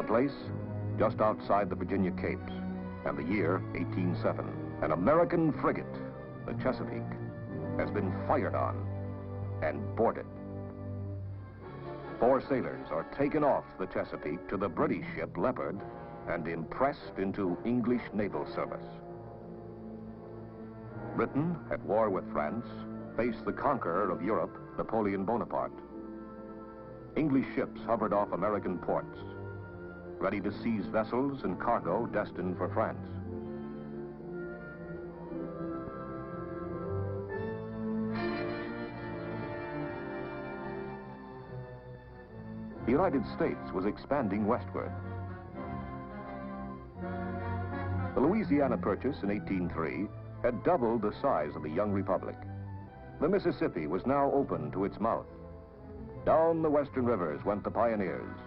The place, just outside the Virginia Capes, and the year 1807. An American frigate, the Chesapeake, has been fired on and boarded. 4 sailors are taken off the Chesapeake to the British ship Leopard and impressed into English naval service. Britain, at war with France, faced the conqueror of Europe, Napoleon Bonaparte. English ships hovered off American ports, ready to seize vessels and cargo destined for France. The United States was expanding westward. The Louisiana Purchase in 1803 had doubled the size of the young republic. The Mississippi was now open to its mouth. Down the western rivers went the pioneers.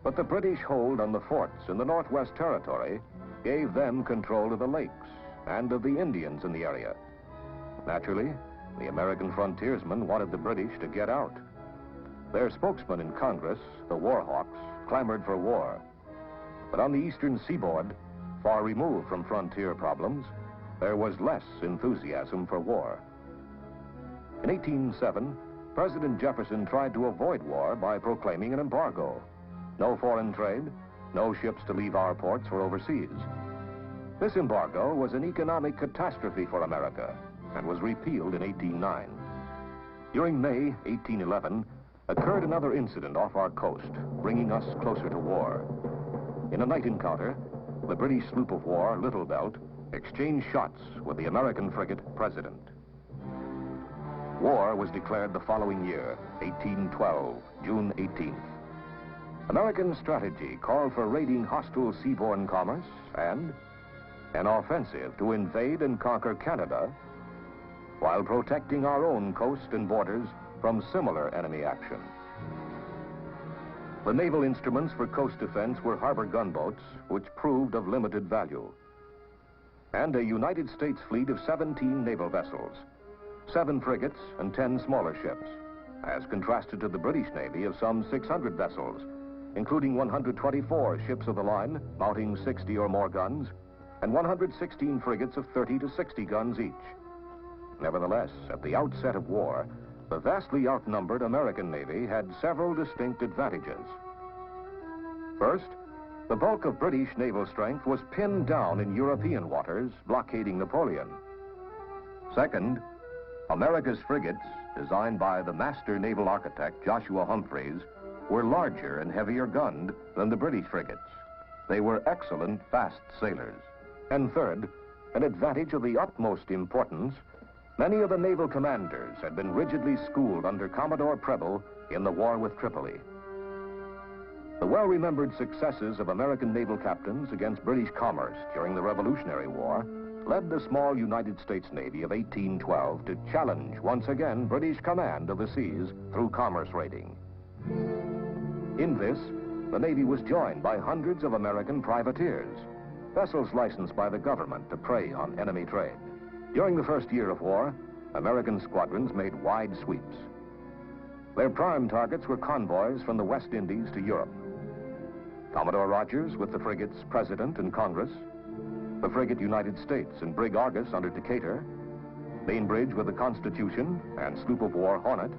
But the British hold on the forts in the Northwest Territory gave them control of the lakes and of the Indians in the area. Naturally, the American frontiersmen wanted the British to get out. Their spokesman in Congress, the War Hawks, clamored for war. But on the eastern seaboard, far removed from frontier problems, there was less enthusiasm for war. In 1807, President Jefferson tried to avoid war by proclaiming an embargo. No foreign trade, no ships to leave our ports or overseas. This embargo was an economic catastrophe for America and was repealed in 1809. During May 1811, occurred another incident off our coast, bringing us closer to war. In a night encounter, the British sloop of war, Little Belt, exchanged shots with the American frigate President. War was declared the following year, 1812, June 18th. American strategy called for raiding hostile seaborne commerce and an offensive to invade and conquer Canada while protecting our own coast and borders from similar enemy action. The naval instruments for coast defense were harbor gunboats, which proved of limited value, and a United States fleet of 17 naval vessels, 7 frigates and 10 smaller ships, as contrasted to the British Navy of some 600 vessels, including 124 ships of the line mounting 60 or more guns, and 116 frigates of 30 to 60 guns each. Nevertheless, at the outset of war, the vastly outnumbered American Navy had several distinct advantages. First, the bulk of British naval strength was pinned down in European waters, blockading Napoleon. Second, America's frigates, designed by the master naval architect Joshua Humphreys, were larger and heavier gunned than the British frigates. They were excellent, fast sailors. And third, an advantage of the utmost importance, many of the naval commanders had been rigidly schooled under Commodore Preble in the war with Tripoli. The well-remembered successes of American naval captains against British commerce during the Revolutionary War led the small United States Navy of 1812 to challenge once again British command of the seas through commerce raiding. In this, the Navy was joined by hundreds of American privateers, vessels licensed by the government to prey on enemy trade. During the first year of war, American squadrons made wide sweeps. Their prime targets were convoys from the West Indies to Europe. Commodore Rogers with the frigates President and Congress, the frigate United States and brig Argus under Decatur, Bainbridge with the Constitution and sloop of war Hornet,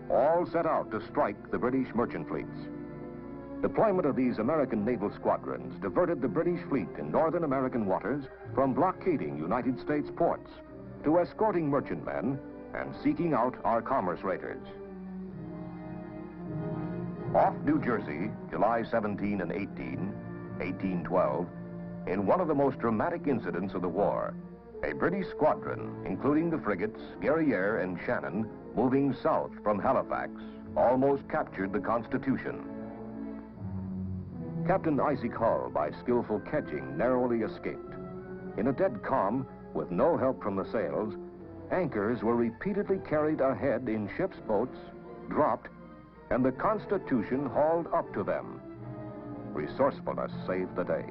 all set out to strike the British merchant fleets. Deployment of these American naval squadrons diverted the British fleet in northern American waters from blockading United States ports to escorting merchantmen and seeking out our commerce raiders. Off New Jersey, July 17 and 18, 1812, in one of the most dramatic incidents of the war, a British squadron, including the frigates Guerriere and Shannon, moving south from Halifax, almost captured the Constitution. Captain Isaac Hull, by skillful kedging, narrowly escaped. In a dead calm, with no help from the sails, anchors were repeatedly carried ahead in ship's boats, dropped, and the Constitution hauled up to them. Resourcefulness saved the day.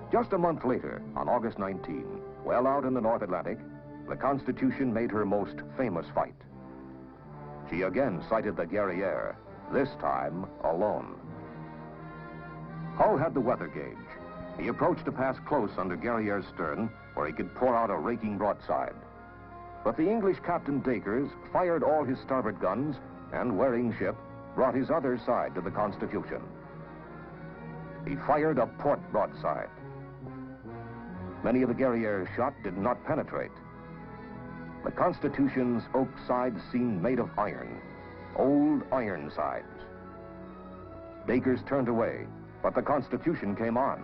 Just a month later, on August 19, well out in the North Atlantic, the Constitution made her most famous fight. She again sighted the Guerriere, this time alone. Hull had the weather gauge. He approached to pass close under Guerriere's stern, where he could pour out a raking broadside. But the English Captain Dacres fired all his starboard guns and, wearing ship, brought his other side to the Constitution. He fired a port broadside. Many of the Guerriere's shot did not penetrate. The Constitution's oak sides seemed made of iron, old iron sides. Dacres turned away, but the Constitution came on.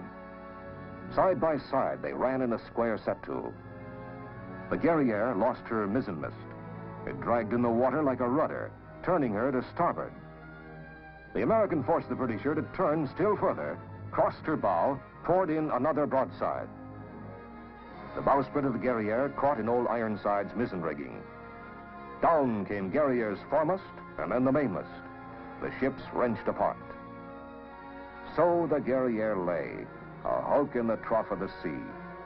Side by side, they ran in a square set-to. The Guerriere lost her mizzenmast. It dragged in the water like a rudder, turning her to starboard. The American forced the Britisher to turn still further, crossed her bow, poured in another broadside. The bowsprit of the Guerriere caught in old Ironside's mizzen rigging. Down came Guerriere's foremast and then the mainmast. The ships wrenched apart. So the Guerriere lay, a hulk in the trough of the sea,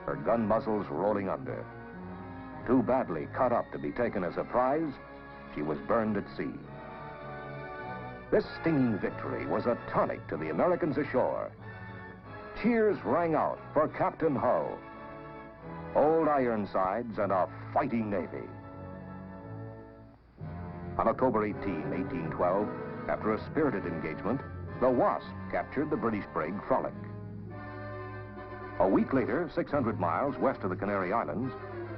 her gun muzzles rolling under. Too badly cut up to be taken as a prize, she was burned at sea. This stinging victory was a tonic to the Americans ashore. Cheers rang out for Captain Hull. Old Ironsides and a fighting navy. On October 18, 1812, after a spirited engagement, the Wasp captured the British brig Frolic. A week later, 600 miles west of the Canary Islands,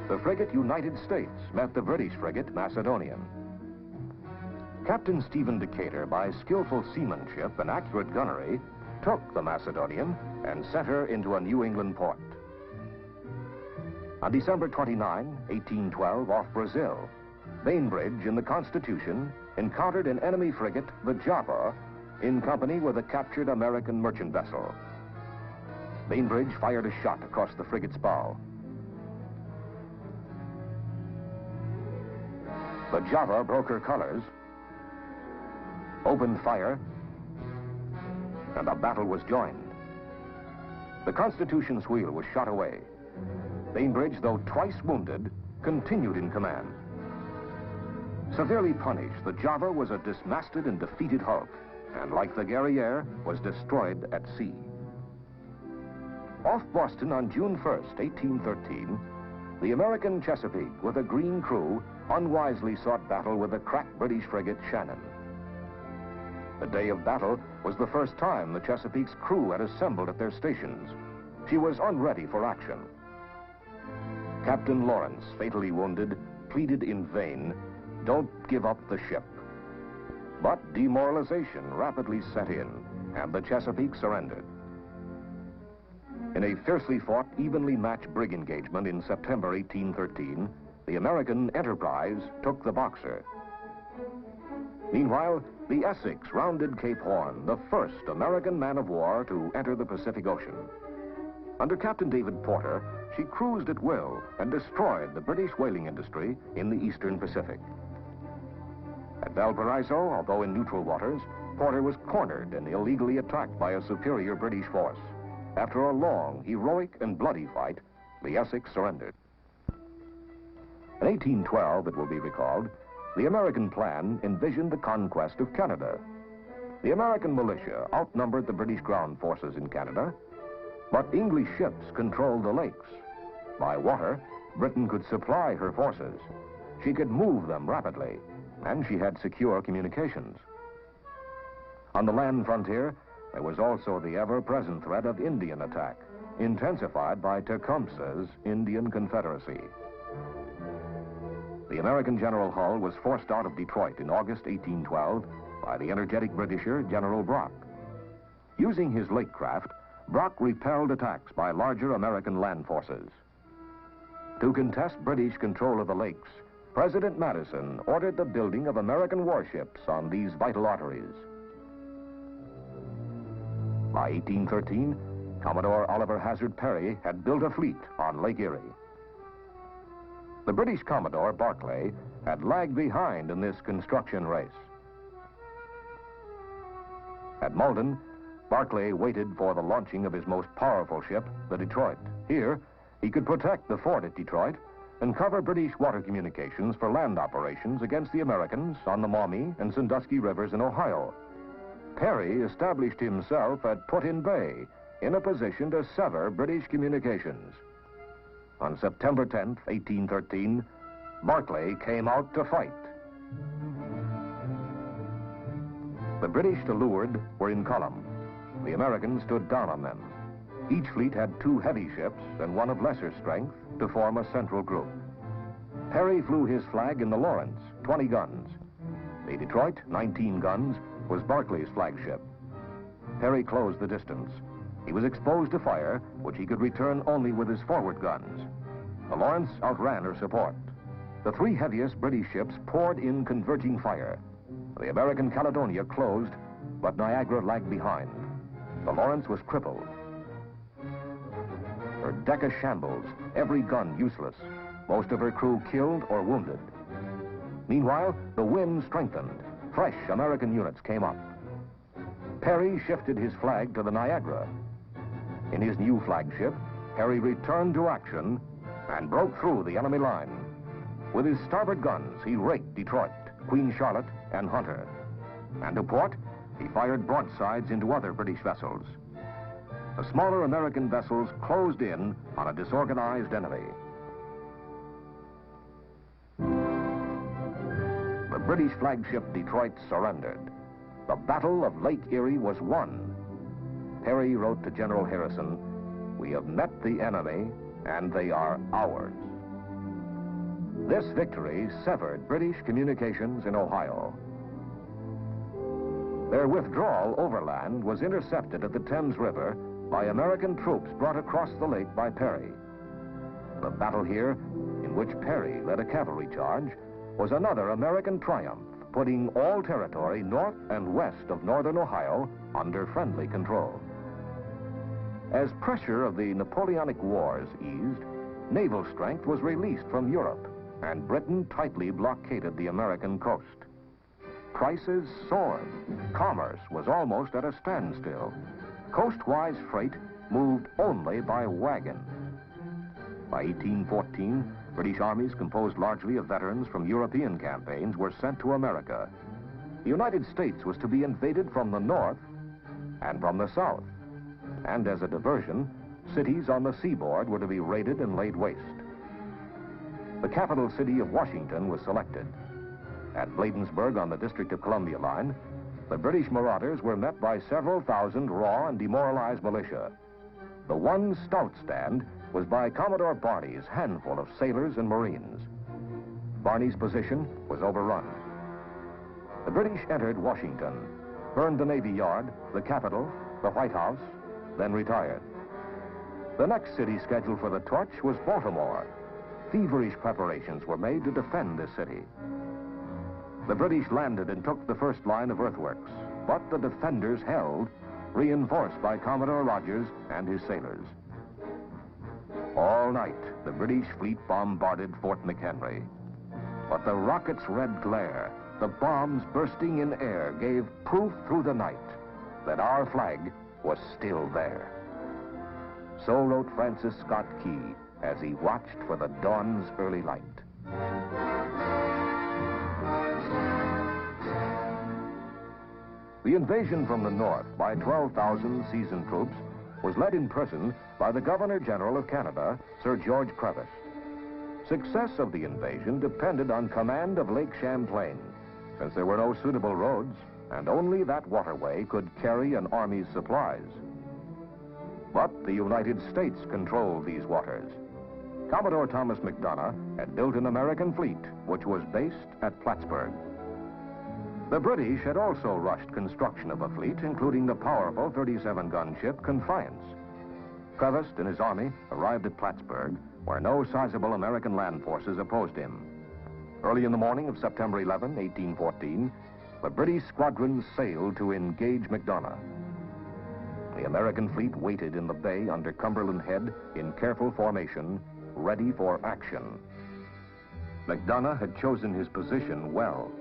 the frigate United States met the British frigate Macedonian. Captain Stephen Decatur, by skillful seamanship and accurate gunnery, took the Macedonian and sent her into a New England port. On December 29, 1812, off Brazil, Bainbridge in the Constitution encountered an enemy frigate, the Java, in company with a captured American merchant vessel. Bainbridge fired a shot across the frigate's bow. The Java broke her colors, opened fire, and a battle was joined. The Constitution's wheel was shot away. Bainbridge, though twice wounded, continued in command. Severely punished, the Java was a dismasted and defeated hulk, and like the Guerriere, was destroyed at sea. Off Boston on June 1st, 1813, the American Chesapeake, with a green crew, unwisely sought battle with the crack British frigate Shannon. The day of battle was the first time the Chesapeake's crew had assembled at their stations. She was unready for action. Captain Lawrence, fatally wounded, pleaded in vain, "Don't give up the ship." But demoralization rapidly set in, and the Chesapeake surrendered. In a fiercely fought, evenly matched brig engagement in September 1813, the American Enterprise took the Boxer. Meanwhile, the Essex rounded Cape Horn, the first American man-of-war to enter the Pacific Ocean. Under Captain David Porter, she cruised at will and destroyed the British whaling industry in the Eastern Pacific. At Valparaiso, although in neutral waters, Porter was cornered and illegally attacked by a superior British force. After a long, heroic, and bloody fight, the Essex surrendered. In 1812, it will be recalled, the American plan envisioned the conquest of Canada. The American militia outnumbered the British ground forces in Canada, but English ships controlled the lakes. By water, Britain could supply her forces. She could move them rapidly, and she had secure communications. On the land frontier, there was also the ever-present threat of Indian attack, intensified by Tecumseh's Indian Confederacy. The American General Hull was forced out of Detroit in August 1812 by the energetic Britisher General Brock. Using his lake craft, Brock repelled attacks by larger American land forces. To contest British control of the lakes, President Madison ordered the building of American warships on these vital arteries. By 1813, Commodore Oliver Hazard Perry had built a fleet on Lake Erie. The British Commodore Barclay had lagged behind in this construction race. At Malden, Barclay waited for the launching of his most powerful ship, the Detroit. Here, he could protect the fort at Detroit and cover British water communications for land operations against the Americans on the Maumee and Sandusky rivers in Ohio. Perry established himself at Put-in-Bay in a position to sever British communications. On September 10, 1813, Barclay came out to fight. The British to leeward were in column. The Americans stood down on them. Each fleet had 2 heavy ships and one of lesser strength to form a central group. Perry flew his flag in the Lawrence, 20 guns. The Detroit, 19 guns, was Barclay's flagship. Perry closed the distance. He was exposed to fire, which he could return only with his forward guns. The Lawrence outran her support. The 3 heaviest British ships poured in converging fire. The American Caledonia closed, but Niagara lagged behind. The Lawrence was crippled. Her deck a shambles, every gun useless, most of her crew killed or wounded. Meanwhile, the wind strengthened. Fresh American units came up. Perry shifted his flag to the Niagara. In his new flagship, Perry returned to action and broke through the enemy line. With his starboard guns, he raked Detroit, Queen Charlotte, and Hunter. And to port, he fired broadsides into other British vessels. The smaller American vessels closed in on a disorganized enemy. The British flagship Detroit surrendered. The Battle of Lake Erie was won. Perry wrote to General Harrison, "We have met the enemy, and they are ours." This victory severed British communications in Ohio. Their withdrawal overland was intercepted at the Thames River by American troops brought across the lake by Perry. The battle here, in which Perry led a cavalry charge, was another American triumph, putting all territory north and west of northern Ohio under friendly control. As pressure of the Napoleonic Wars eased, naval strength was released from Europe, and Britain tightly blockaded the American coast. Prices soared. Commerce was almost at a standstill. Coastwise freight moved only by wagon. By 1814, British armies composed largely of veterans from European campaigns were sent to America. The United States was to be invaded from the north and from the south. And as a diversion, cities on the seaboard were to be raided and laid waste. The capital city of Washington was selected. At Bladensburg on the District of Columbia line, the British marauders were met by several thousand raw and demoralized militia. The one stout stand was by Commodore Barney's handful of sailors and Marines. Barney's position was overrun. The British entered Washington, burned the Navy Yard, the Capitol, the White House, then retired. The next city scheduled for the torch was Baltimore. Feverish preparations were made to defend this city. The British landed and took the first line of earthworks, but the defenders held, reinforced by Commodore Rodgers and his sailors. All night, the British fleet bombarded Fort McHenry. But the rocket's red glare, the bombs bursting in air, gave proof through the night that our flag was still there. So wrote Francis Scott Key as he watched for the dawn's early light. The invasion from the north by 12,000 seasoned troops was led in person by the Governor-General of Canada, Sir George Prevost. Success of the invasion depended on command of Lake Champlain, since there were no suitable roads, and only that waterway could carry an army's supplies. But the United States controlled these waters. Commodore Thomas McDonough had built an American fleet, which was based at Plattsburgh. The British had also rushed construction of a fleet, including the powerful 37-gun ship Confiance. Prevost and his army arrived at Plattsburgh, where no sizable American land forces opposed him. Early in the morning of September 11, 1814, the British squadron sailed to engage McDonough. The American fleet waited in the bay under Cumberland Head in careful formation, ready for action. McDonough had chosen his position well.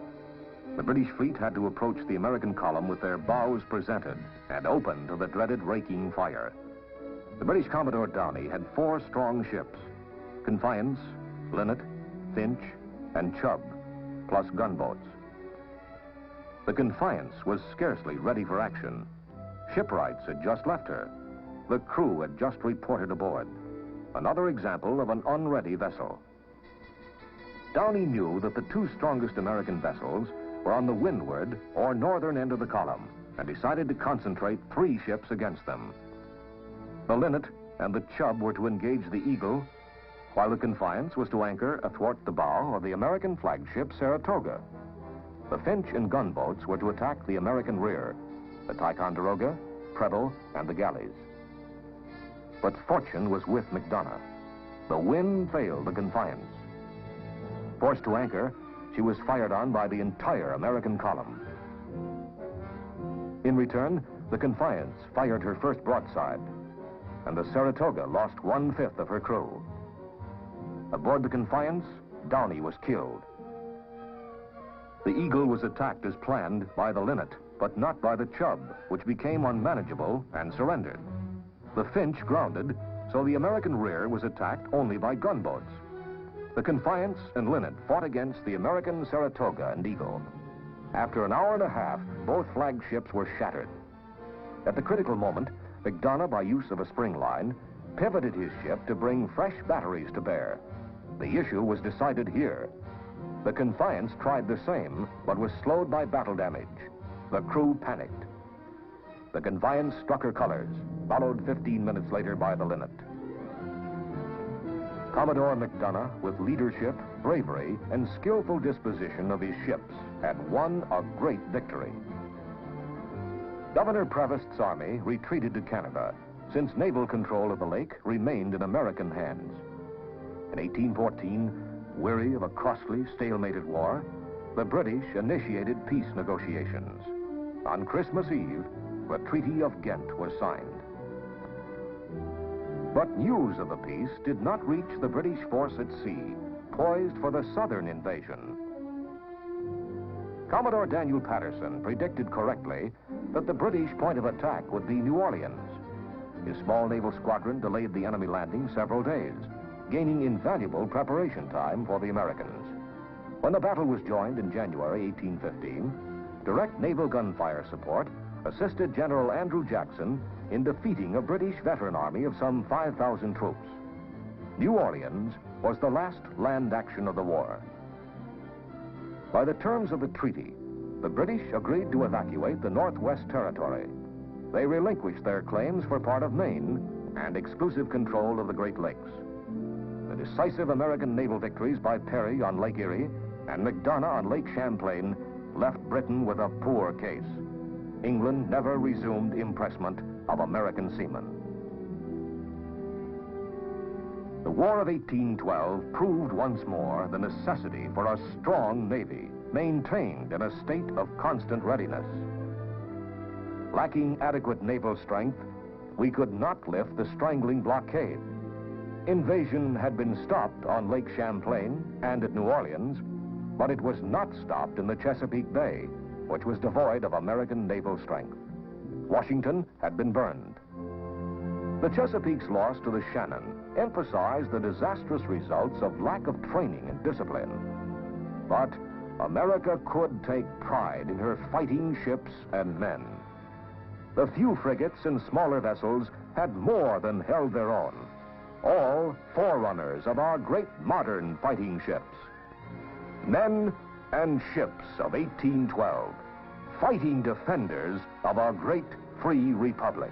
The British fleet had to approach the American column with their bows presented and open to the dreaded raking fire. The British Commodore Downey had 4 strong ships: Confiance, Linnet, Finch, and Chubb, plus gunboats. The Confiance was scarcely ready for action. Shipwrights had just left her. The crew had just reported aboard. Another example of an unready vessel. Downey knew that the two strongest American vessels were on the windward or northern end of the column and decided to concentrate 3 ships against them. The Linnet and the Chubb were to engage the Eagle, while the Confiance was to anchor athwart the bow of the American flagship Saratoga. The Finch and gunboats were to attack the American rear, the Ticonderoga, Preble, and the galleys. But fortune was with McDonough. The wind failed the Confiance. Forced to anchor, she was fired on by the entire American column. In return, the Confiance fired her first broadside, and the Saratoga lost 1/5 of her crew. Aboard the Confiance, Downey was killed. The Eagle was attacked as planned by the Linnet, but not by the Chubb, which became unmanageable and surrendered. The Finch grounded, so the American rear was attacked only by gunboats. The Confiance and Linnet fought against the American Saratoga and Eagle. After an hour and a half, both flagships were shattered. At the critical moment, McDonough, by use of a spring line, pivoted his ship to bring fresh batteries to bear. The issue was decided here. The Confiance tried the same, but was slowed by battle damage. The crew panicked. The Confiance struck her colors, followed 15 minutes later by the Linnet. Commodore McDonough, with leadership, bravery, and skillful disposition of his ships, had won a great victory. Governor Prevost's army retreated to Canada, since naval control of the lake remained in American hands. In 1814, weary of a costly, stalemated war, the British initiated peace negotiations. On Christmas Eve, the Treaty of Ghent was signed. But news of the peace did not reach the British force at sea, poised for the southern invasion. Commodore Daniel Patterson predicted correctly that the British point of attack would be New Orleans. His small naval squadron delayed the enemy landing several days, gaining invaluable preparation time for the Americans. When the battle was joined in January 1815, direct naval gunfire support assisted General Andrew Jackson in defeating a British veteran army of some 5,000 troops. New Orleans was the last land action of the war. By the terms of the treaty, the British agreed to evacuate the Northwest Territory. They relinquished their claims for part of Maine and exclusive control of the Great Lakes. The decisive American naval victories by Perry on Lake Erie and McDonough on Lake Champlain left Britain with a poor case. England never resumed impressment of American seamen. The War of 1812 proved once more the necessity for a strong navy, maintained in a state of constant readiness. Lacking adequate naval strength, we could not lift the strangling blockade. Invasion had been stopped on Lake Champlain and at New Orleans, but it was not stopped in the Chesapeake Bay, which was devoid of American naval strength. Washington had been burned. The Chesapeake's loss to the Shannon emphasized the disastrous results of lack of training and discipline. But America could take pride in her fighting ships and men. The few frigates and smaller vessels had more than held their own, all forerunners of our great modern fighting ships. Men and ships of 1812, fighting defenders of our great free republic.